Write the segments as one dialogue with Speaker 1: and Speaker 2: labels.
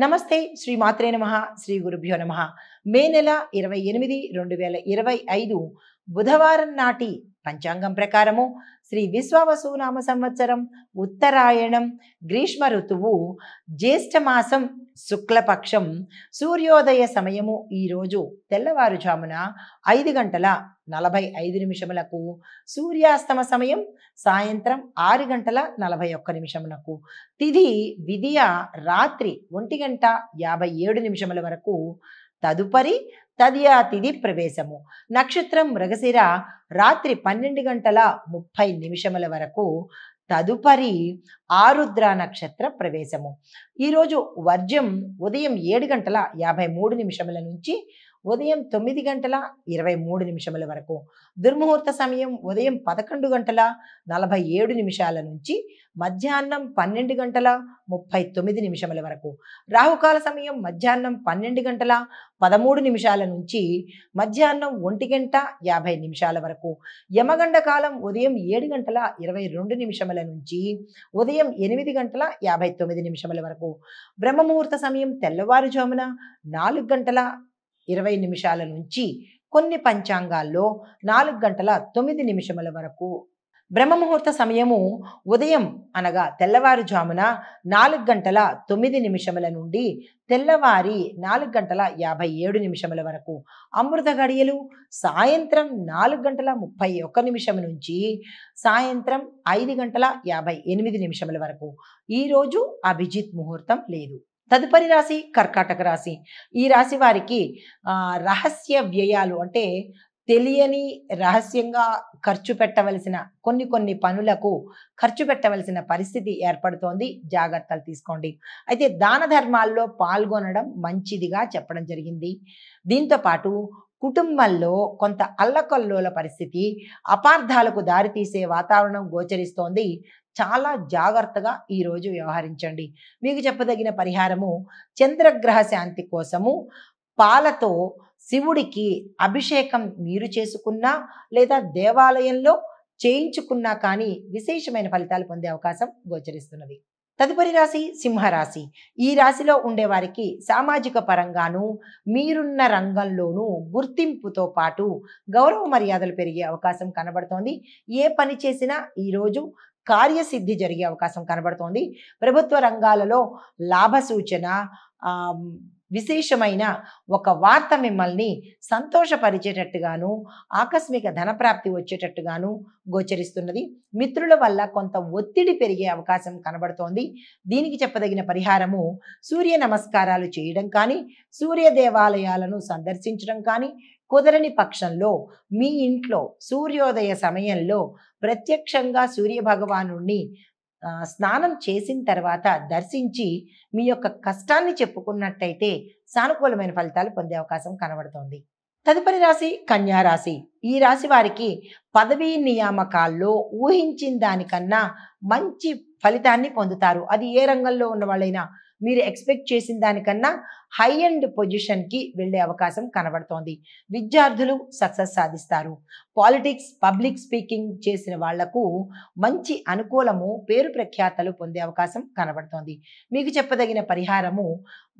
Speaker 1: నమస్తే శ్రీ మాత్రే నమః శ్రీ గురుభ్యో నమః. మే నెల 28 2025 బుధవారం నాటి పంచాంగం ప్రకారము శ్రీ విశ్వావసు నామ సంవత్సరం ఉత్తరాయణం గ్రీష్మ ఋతువు జ్యేష్ఠ మాసం శుక్లపక్షం సూర్యోదయ సమయము ఈరోజు తెల్లవారుజామున 5:45 సూర్యాస్తమ సమయం సాయంత్రం 6:41 తిథి విదియ రాత్రి 1:57 వరకు. తదుపరి తదియా తిథి ప్రవేశము. నక్షత్రం మృగశిర రాత్రి 12:30 వరకు. తదుపరి ఆరుద్ర నక్షత్ర ప్రవేశము. ఈరోజు వర్జ్యం ఉదయం 7:53 నుంచి ఉదయం 9:23 వరకు. దుర్ముహూర్త సమయం ఉదయం 11:47 నుంచి మధ్యాహ్నం 12:39 వరకు. రాహుకాల సమయం మధ్యాహ్నం 12:13 నుంచి మధ్యాహ్నం 1:50 వరకు. యమగండ కాలం ఉదయం 7:22 నుంచి ఉదయం 8:59 వరకు. బ్రహ్మముహూర్త సమయం తెల్లవారుజామున 4:20 నుంచి కొన్ని పంచాంగాల్లో 4:09 వరకు. బ్రహ్మముహూర్త సమయము ఉదయం అనగా తెల్లవారుజామున 4:09 నుండి తెల్లవారి 4:57 వరకు. అమృత గడియలు సాయంత్రం 4:31 నుంచి సాయంత్రం 5:58 వరకు. ఈరోజు అభిజిత్ ముహూర్తం లేదు. తదుపరి రాశి కర్కాటక రాశి. ఈ రాశి వారికి రహస్య వ్యయాలు అంటే తెలియని రహస్యంగా ఖర్చు పెట్టవలసిన కొన్ని పనులకు ఖర్చు పెట్టవలసిన పరిస్థితి ఏర్పడుతోంది. జాగ్రత్తలు తీసుకోండి. అయితే దాన ధర్మాల్లో పాల్గొనడం మంచిదిగా చెప్పడం జరిగింది. దీంతో పాటు కుటుంబంలో కొంత అల్లకల్లోల పరిస్థితి, అపార్థాలకు దారితీసే వాతావరణం గోచరిస్తోంది. చాలా జాగ్రత్తగా ఈరోజు వ్యవహరించండి. మీకు చెప్పదగిన పరిహారము చంద్రగ్రహ శాంతి కోసము పాలతో శివుడికి అభిషేకం మీరు చేసుకున్నా లేదా దేవాలయంలో చేయించుకున్నా కానీ విశేషమైన ఫలితాలు పొందే అవకాశం గోచరిస్తున్నది. తదుపరి రాశి సింహరాశి. ఈ రాశిలో ఉండేవారికి సామాజిక పరంగాను మీరున్న రంగంలోనూ గుర్తింపుతో పాటు గౌరవ మర్యాదలు పెరిగే అవకాశం కనబడుతోంది. ఏ పని చేసినా ఈరోజు కార్యసిద్ధి జరిగే అవకాశం కనబడుతోంది. ప్రభుత్వ రంగాలలో లాభ సూచన, విశేషమైన ఒక వార్త మిమ్మల్ని సంతోషపరిచేటట్టుగాను ఆకస్మిక ధనప్రాప్తి వచ్చేటట్టుగాను గోచరిస్తున్నది. మిత్రుల వల్ల కొంత ఒత్తిడి పెరిగే అవకాశం కనబడుతోంది. దీనికి చెప్పదగిన పరిహారము సూర్య నమస్కారాలు చేయడం కానీ, సూర్య దేవాలయాలను సందర్శించడం కానీ, కుదరని పక్షంలో మీ ఇంట్లో సూర్యోదయ సమయంలో ప్రత్యక్షంగా సూర్య భగవానుణ్ణి స్నానం చేసిన తర్వాత దర్శించి మీ యొక్క కష్టాన్ని చెప్పుకున్నట్టయితే సానుకూలమైన ఫలితాలు పొందే అవకాశం కనబడుతోంది. తదుపరి రాశి కన్యా రాశి. ఈ రాశి వారికి పదవీ నియామకాల్లో ఊహించిన దానికన్నా మంచి ఫలితాన్ని పొందుతారు. అది ఏ రంగంలో ఉన్న వాళ్ళైనా మీరు ఎక్స్పెక్ట్ చేసిన దానికన్నా హై అండ్ పొజిషన్కి వెళ్ళే అవకాశం కనబడుతోంది. విద్యార్థులు సక్సెస్ సాధిస్తారు. పాలిటిక్స్, పబ్లిక్ స్పీకింగ్ చేసిన వాళ్లకు మంచి అనుకూలము, పేరు ప్రఖ్యాతలు పొందే అవకాశం కనబడుతోంది. మీకు చెప్పదగిన పరిహారము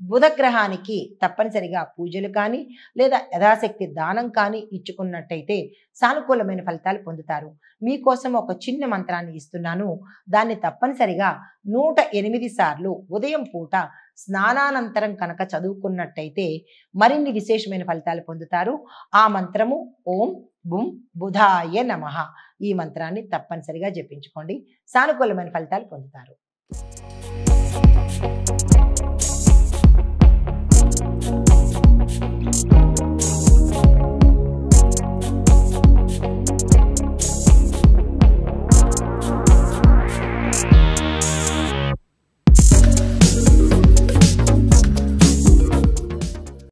Speaker 1: బుధగ్రహానికి తప్పనిసరిగా పూజలు కానీ లేదా యథాశక్తి దానం కానీ ఇచ్చుకున్నట్టయితే సానుకూలమైన ఫలితాలు పొందుతారు. మీకోసం ఒక చిన్న మంత్రాన్ని ఇస్తున్నాను. దాన్ని తప్పనిసరిగా 108 సార్లు ఉదయం పూట స్నానానంతరం కనుక చదువుకున్నట్టయితే మరిన్ని విశేషమైన ఫలితాలు పొందుతారు. ఆ మంత్రము ఓం బుం బుధాయ నమః. ఈ మంత్రాన్ని తప్పనిసరిగా జపించుకోండి. సానుకూలమైన ఫలితాలు పొందుతారు.